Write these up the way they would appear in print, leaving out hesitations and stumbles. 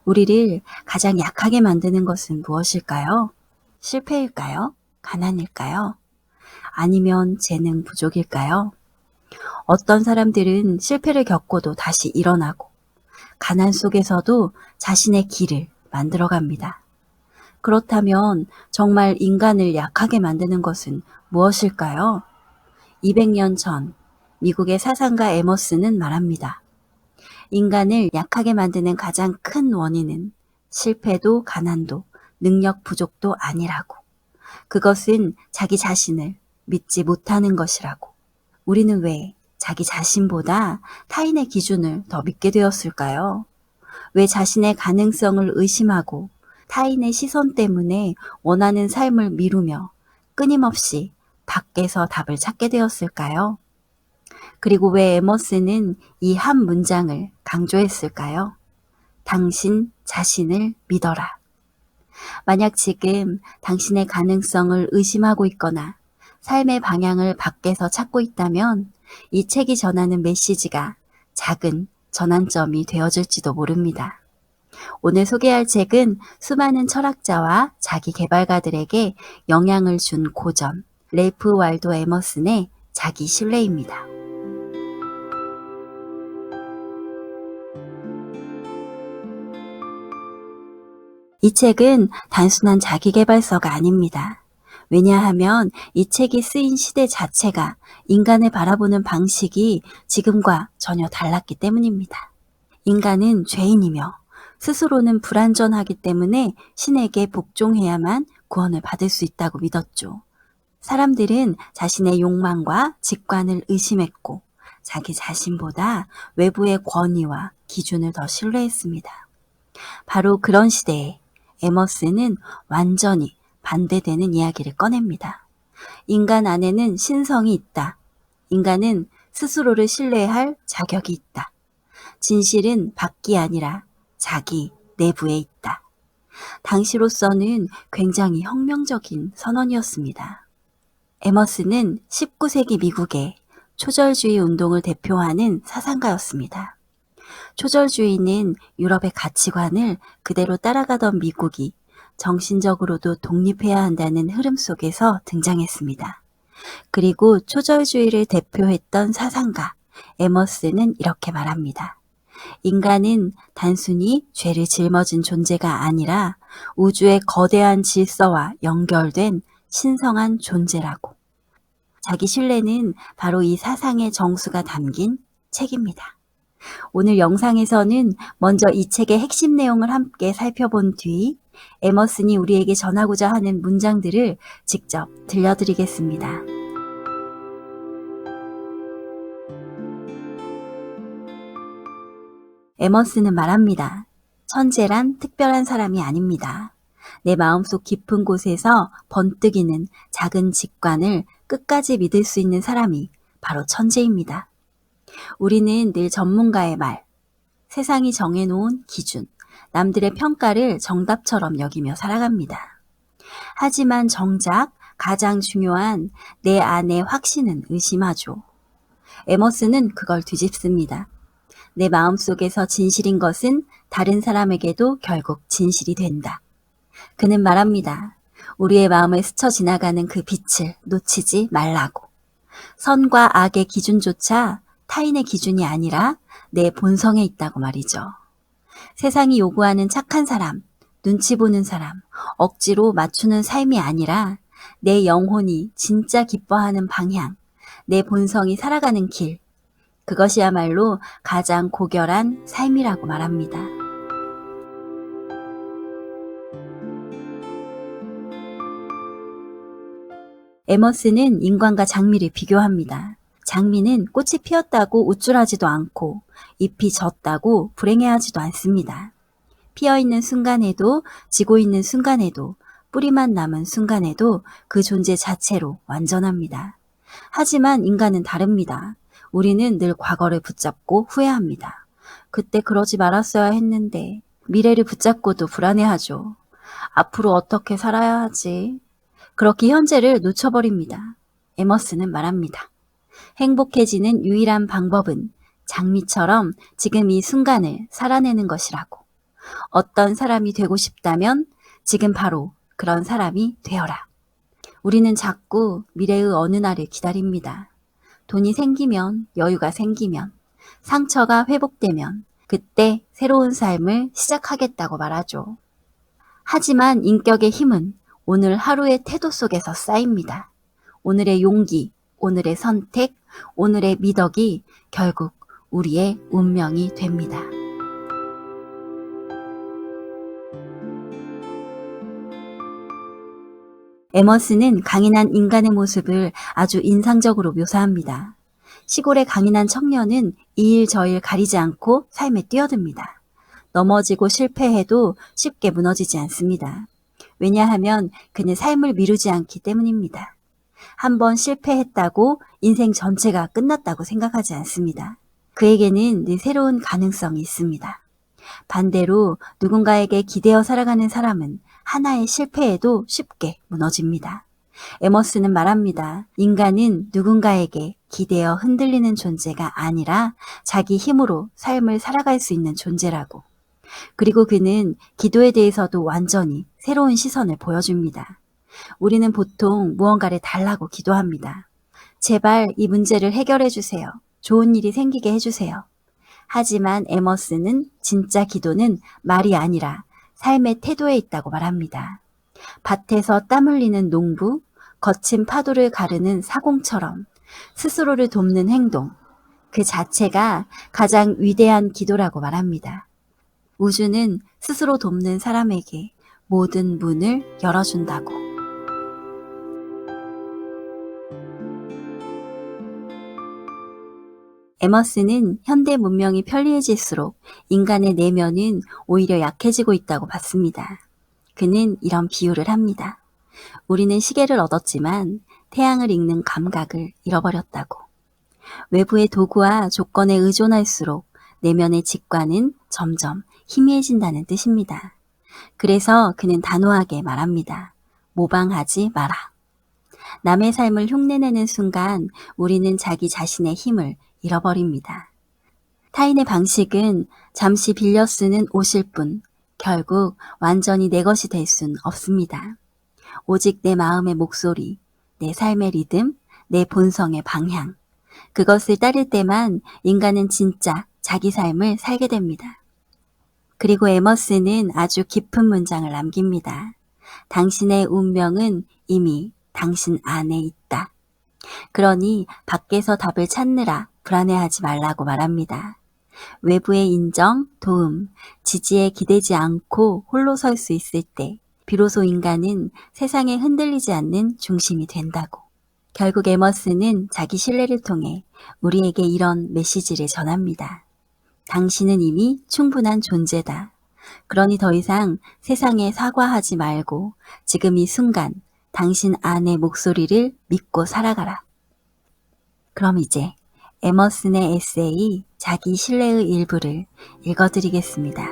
우리를 가장 약하게 만드는 것은 무엇일까요? 실패일까요? 가난일까요? 아니면 재능 부족일까요? 어떤 사람들은 실패를 겪고도 다시 일어나고 가난 속에서도 자신의 길을 만들어갑니다. 그렇다면 정말 인간을 약하게 만드는 것은 무엇일까요? 200년 전 미국의 사상가 에머스는 말합니다. 인간을 약하게 만드는 가장 큰 원인은 실패도 가난도 능력 부족도 아니라고. 그것은 자기 자신을 믿지 못하는 것이라고. 우리는 왜 자기 자신보다 타인의 기준을 더 믿게 되었을까요? 왜 자신의 가능성을 의심하고 타인의 시선 때문에 원하는 삶을 미루며 끊임없이 밖에서 답을 찾게 되었을까요? 그리고 왜 에머스는 이 한 문장을 강조했을까요? 당신 자신을 믿어라. 만약 지금 당신의 가능성을 의심하고 있거나 삶의 방향을 밖에서 찾고 있다면 이 책이 전하는 메시지가 작은 전환점이 되어줄지도 모릅니다. 오늘 소개할 책은 수많은 철학자와 자기 개발가들에게 영향을 준 고전, 랠프 waldo 에머슨의 자기 신뢰입니다. 이 책은 단순한 자기계발서가 아닙니다. 왜냐하면 이 책이 쓰인 시대 자체가 인간을 바라보는 방식이 지금과 전혀 달랐기 때문입니다. 인간은 죄인이며 스스로는 불완전하기 때문에 신에게 복종해야만 구원을 받을 수 있다고 믿었죠. 사람들은 자신의 욕망과 직관을 의심했고 자기 자신보다 외부의 권위와 기준을 더 신뢰했습니다. 바로 그런 시대에 에머스는 완전히 반대되는 이야기를 꺼냅니다. 인간 안에는 신성이 있다. 인간은 스스로를 신뢰할 자격이 있다. 진실은 밖이 아니라 자기 내부에 있다. 당시로서는 굉장히 혁명적인 선언이었습니다. 에머스는 19세기 미국의 초절주의 운동을 대표하는 사상가였습니다. 초절주의는 유럽의 가치관을 그대로 따라가던 미국이 정신적으로도 독립해야 한다는 흐름 속에서 등장했습니다. 그리고 초절주의를 대표했던 사상가 에머스는 이렇게 말합니다. 인간은 단순히 죄를 짊어진 존재가 아니라 우주의 거대한 질서와 연결된 신성한 존재라고. 자기 신뢰는 바로 이 사상의 정수가 담긴 책입니다. 오늘 영상에서는 먼저 이 책의 핵심 내용을 함께 살펴본 뒤 에머슨이 우리에게 전하고자 하는 문장들을 직접 들려드리겠습니다. 에머슨은 말합니다. 천재란 특별한 사람이 아닙니다. 내 마음속 깊은 곳에서 번뜩이는 작은 직관을 끝까지 믿을 수 있는 사람이 바로 천재입니다. 우리는 늘 전문가의 말, 세상이 정해놓은 기준, 남들의 평가를 정답처럼 여기며 살아갑니다. 하지만 정작 가장 중요한 내 안의 확신은 의심하죠. 에머슨은 그걸 뒤집습니다. 내 마음속에서 진실인 것은 다른 사람에게도 결국 진실이 된다. 그는 말합니다. 우리의 마음을 스쳐 지나가는 그 빛을 놓치지 말라고. 선과 악의 기준조차 타인의 기준이 아니라 내 본성에 있다고 말이죠. 세상이 요구하는 착한 사람, 눈치 보는 사람, 억지로 맞추는 삶이 아니라 내 영혼이 진짜 기뻐하는 방향, 내 본성이 살아가는 길, 그것이야말로 가장 고결한 삶이라고 말합니다. 에머슨은 인간과 장미를 비교합니다. 장미는 꽃이 피었다고 우쭐하지도 않고 잎이 졌다고 불행해하지도 않습니다. 피어있는 순간에도 지고 있는 순간에도 뿌리만 남은 순간에도 그 존재 자체로 완전합니다. 하지만 인간은 다릅니다. 우리는 늘 과거를 붙잡고 후회합니다. 그때 그러지 말았어야 했는데 미래를 붙잡고도 불안해하죠. 앞으로 어떻게 살아야 하지? 그렇게 현재를 놓쳐버립니다. 에머슨은 말합니다. 행복해지는 유일한 방법은 장미처럼 지금 이 순간을 살아내는 것이라고. 어떤 사람이 되고 싶다면 지금 바로 그런 사람이 되어라. 우리는 자꾸 미래의 어느 날을 기다립니다. 돈이 생기면, 여유가 생기면, 상처가 회복되면 그때 새로운 삶을 시작하겠다고 말하죠. 하지만 인격의 힘은 오늘 하루의 태도 속에서 쌓입니다. 오늘의 용기, 오늘의 선택, 오늘의 미덕이 결국 우리의 운명이 됩니다. 에머슨은 강인한 인간의 모습을 아주 인상적으로 묘사합니다. 시골의 강인한 청년은 이 일 저 일 가리지 않고 삶에 뛰어듭니다. 넘어지고 실패해도 쉽게 무너지지 않습니다. 왜냐하면 그는 삶을 미루지 않기 때문입니다. 한번 실패했다고 인생 전체가 끝났다고 생각하지 않습니다. 그에게는 늘 새로운 가능성이 있습니다. 반대로 누군가에게 기대어 살아가는 사람은 하나의 실패에도 쉽게 무너집니다. 에머슨은 말합니다. 인간은 누군가에게 기대어 흔들리는 존재가 아니라 자기 힘으로 삶을 살아갈 수 있는 존재라고. 그리고 그는 기도에 대해서도 완전히 새로운 시선을 보여줍니다. 우리는 보통 무언가를 달라고 기도합니다. 제발 이 문제를 해결해 주세요. 좋은 일이 생기게 해주세요. 하지만 에머슨은 진짜 기도는 말이 아니라 삶의 태도에 있다고 말합니다. 밭에서 땀 흘리는 농부, 거친 파도를 가르는 사공처럼 스스로를 돕는 행동, 그 자체가 가장 위대한 기도라고 말합니다. 우주는 스스로 돕는 사람에게 모든 문을 열어준다고. 에머슨은 현대 문명이 편리해질수록 인간의 내면은 오히려 약해지고 있다고 봤습니다. 그는 이런 비유를 합니다. 우리는 시계를 얻었지만 태양을 읽는 감각을 잃어버렸다고. 외부의 도구와 조건에 의존할수록 내면의 직관은 점점 희미해진다는 뜻입니다. 그래서 그는 단호하게 말합니다. 모방하지 마라. 남의 삶을 흉내내는 순간 우리는 자기 자신의 힘을 잃어버립니다. 타인의 방식은 잠시 빌려 쓰는 옷일 뿐 결국 완전히 내 것이 될 순 없습니다. 오직 내 마음의 목소리, 내 삶의 리듬, 내 본성의 방향. 그것을 따를 때만 인간은 진짜 자기 삶을 살게 됩니다. 그리고 에머슨은 아주 깊은 문장을 남깁니다. 당신의 운명은 이미 당신 안에 있다. 그러니 밖에서 답을 찾느라 불안해하지 말라고 말합니다. 외부의 인정, 도움, 지지에 기대지 않고 홀로 설 수 있을 때 비로소 인간은 세상에 흔들리지 않는 중심이 된다고. 결국 에머슨은 자기 신뢰를 통해 우리에게 이런 메시지를 전합니다. 당신은 이미 충분한 존재다. 그러니 더 이상 세상에 사과하지 말고 지금 이 순간 당신 안의 목소리를 믿고 살아가라. 그럼 이제 에머슨의 에세이 자기 신뢰의 일부를 읽어드리겠습니다.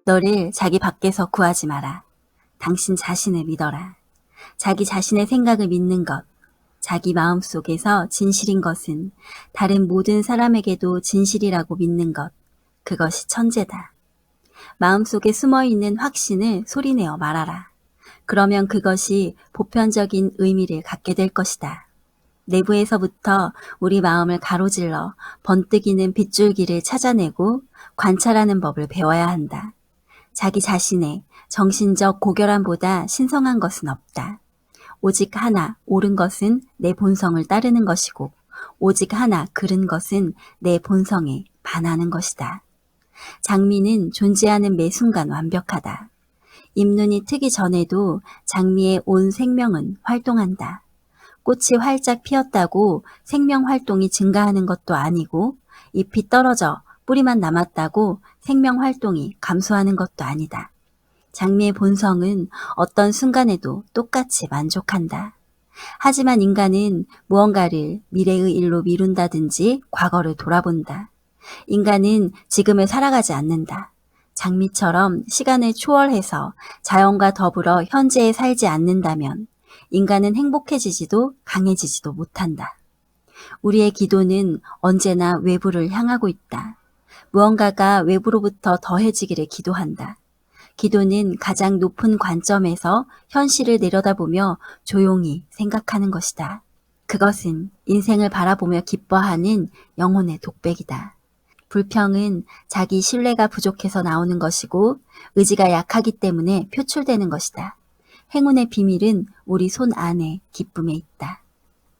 너를 자기 밖에서 구하지 마라. 당신 자신을 믿어라. 자기 자신의 생각을 믿는 것, 자기 마음속에서 진실인 것은 다른 모든 사람에게도 진실이라고 믿는 것, 그것이 천재다. 마음속에 숨어있는 확신을 소리내어 말하라. 그러면 그것이 보편적인 의미를 갖게 될 것이다. 내부에서부터 우리 마음을 가로질러 번뜩이는 빗줄기를 찾아내고 관찰하는 법을 배워야 한다. 자기 자신의 정신적 고결함보다 신성한 것은 없다. 오직 하나 옳은 것은 내 본성을 따르는 것이고 오직 하나 그른 것은 내 본성에 반하는 것이다. 장미는 존재하는 매 순간 완벽하다. 잎눈이 트기 전에도 장미의 온 생명은 활동한다. 꽃이 활짝 피었다고 생명 활동이 증가하는 것도 아니고 잎이 떨어져 뿌리만 남았다고 생명 활동이 감소하는 것도 아니다. 장미의 본성은 어떤 순간에도 똑같이 만족한다. 하지만 인간은 무언가를 미래의 일로 미룬다든지 과거를 돌아본다. 인간은 지금을 살아가지 않는다. 장미처럼 시간을 초월해서 자연과 더불어 현재에 살지 않는다면 인간은 행복해지지도 강해지지도 못한다. 우리의 기도는 언제나 외부를 향하고 있다. 무언가가 외부로부터 더해지기를 기도한다. 기도는 가장 높은 관점에서 현실을 내려다보며 조용히 생각하는 것이다. 그것은 인생을 바라보며 기뻐하는 영혼의 독백이다. 불평은 자기 신뢰가 부족해서 나오는 것이고 의지가 약하기 때문에 표출되는 것이다. 행운의 비밀은 우리 손 안에 기쁨에 있다.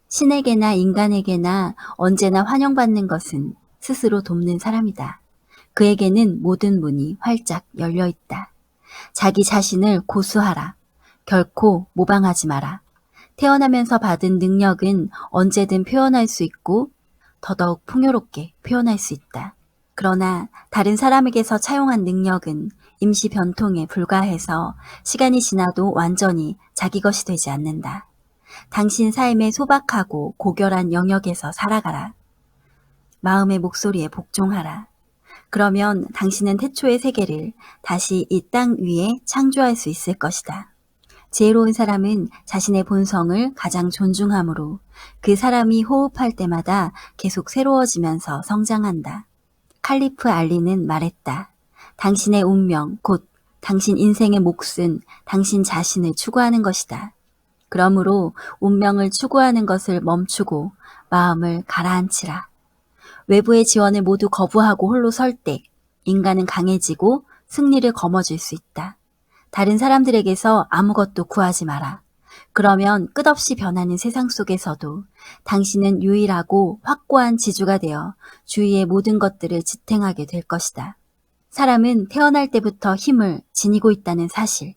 신에게나 인간에게나 언제나 환영받는 것은 스스로 돕는 사람이다. 그에게는 모든 문이 활짝 열려 있다. 자기 자신을 고수하라. 결코 모방하지 마라. 태어나면서 받은 능력은 언제든 표현할 수 있고 더더욱 풍요롭게 표현할 수 있다. 그러나 다른 사람에게서 차용한 능력은 임시 변통에 불과해서 시간이 지나도 완전히 자기 것이 되지 않는다. 당신 삶의 소박하고 고결한 영역에서 살아가라. 마음의 목소리에 복종하라. 그러면 당신은 태초의 세계를 다시 이 땅 위에 창조할 수 있을 것이다. 지혜로운 사람은 자신의 본성을 가장 존중하므로 그 사람이 호흡할 때마다 계속 새로워지면서 성장한다. 칼리프 알리는 말했다. 당신의 운명, 곧 당신 인생의 몫은 당신 자신을 추구하는 것이다. 그러므로 운명을 추구하는 것을 멈추고 마음을 가라앉히라. 외부의 지원을 모두 거부하고 홀로 설 때 인간은 강해지고 승리를 거머쥘 수 있다. 다른 사람들에게서 아무것도 구하지 마라. 그러면 끝없이 변하는 세상 속에서도 당신은 유일하고 확고한 지주가 되어 주위의 모든 것들을 지탱하게 될 것이다. 사람은 태어날 때부터 힘을 지니고 있다는 사실,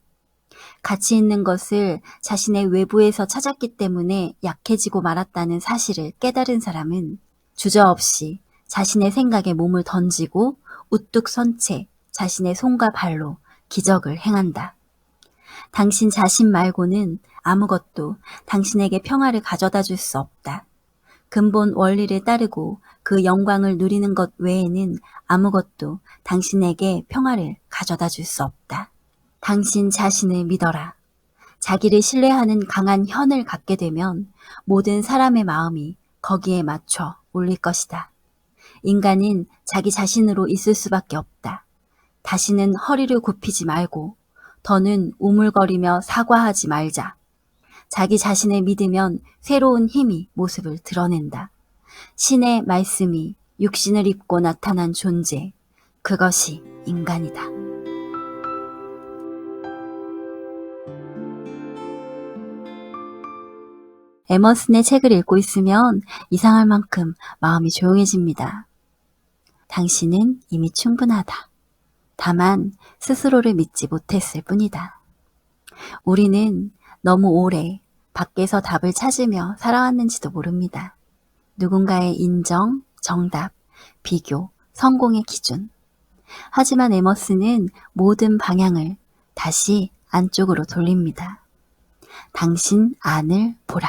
가치 있는 것을 자신의 외부에서 찾았기 때문에 약해지고 말았다는 사실을 깨달은 사람은 주저없이 자신의 생각에 몸을 던지고 우뚝 선 채 자신의 손과 발로 기적을 행한다. 당신 자신 말고는 아무것도 당신에게 평화를 가져다 줄 수 없다. 근본 원리를 따르고 그 영광을 누리는 것 외에는 아무것도 당신에게 평화를 가져다 줄 수 없다. 당신 자신을 믿어라. 자기를 신뢰하는 강한 현을 갖게 되면 모든 사람의 마음이 거기에 맞춰 올릴 것이다. 인간은 자기 자신으로 있을 수밖에 없다. 다시는 허리를 굽히지 말고 더는 우물거리며 사과하지 말자. 자기 자신을 믿으면 새로운 힘이 모습을 드러낸다. 신의 말씀이 육신을 입고 나타난 존재, 그것이 인간이다. 에머슨의 책을 읽고 있으면 이상할 만큼 마음이 조용해집니다. 당신은 이미 충분하다. 다만 스스로를 믿지 못했을 뿐이다. 우리는 너무 오래 밖에서 답을 찾으며 살아왔는지도 모릅니다. 누군가의 인정, 정답, 비교, 성공의 기준. 하지만 에머슨은 모든 방향을 다시 안쪽으로 돌립니다. 당신 안을 보라.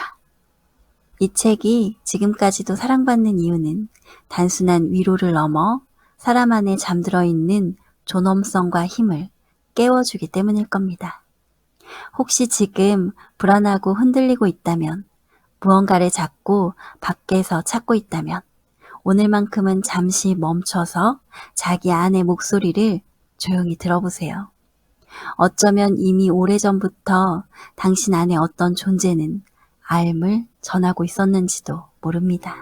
이 책이 지금까지도 사랑받는 이유는 단순한 위로를 넘어 사람 안에 잠들어 있는 존엄성과 힘을 깨워주기 때문일 겁니다. 혹시 지금 불안하고 흔들리고 있다면, 무언가를 잡고 밖에서 찾고 있다면 오늘만큼은 잠시 멈춰서 자기 안의 목소리를 조용히 들어보세요. 어쩌면 이미 오래전부터 당신 안에 어떤 존재는 알을 전하고 있었는지도 모릅니다.